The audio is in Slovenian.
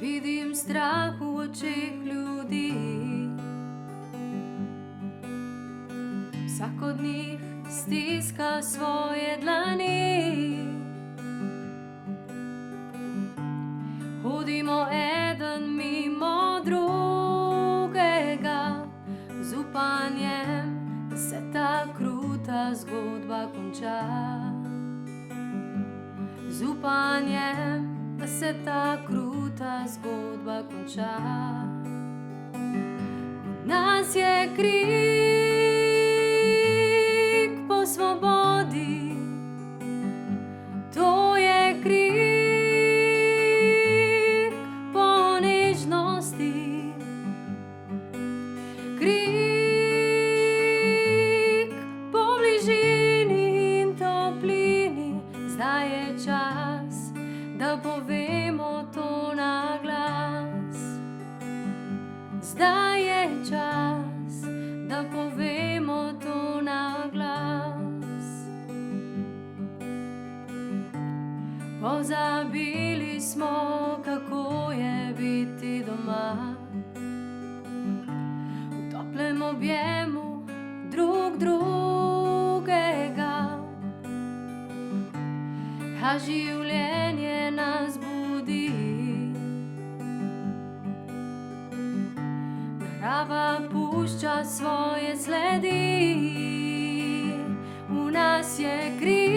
Vidim strah v očeh ljudi, vsak od njih stiska svoje dlani. Hodimo eden mimo drugega, z upanjem, da se ta kruta zgodba konča. Z upanjem, da se ta kruta zgodba konča. Nas je krik po svobodi, to je krik po nežnosti, krik po bližini in toplini. Zdaj je čas, da povemo to na glas. Zdaj je čas, da povemo to na glas. Pozabili smo, kako je biti doma, v toplem objemu drug drugega. A življenje nas budi, narava pušča svoje sledi, v nas je krik.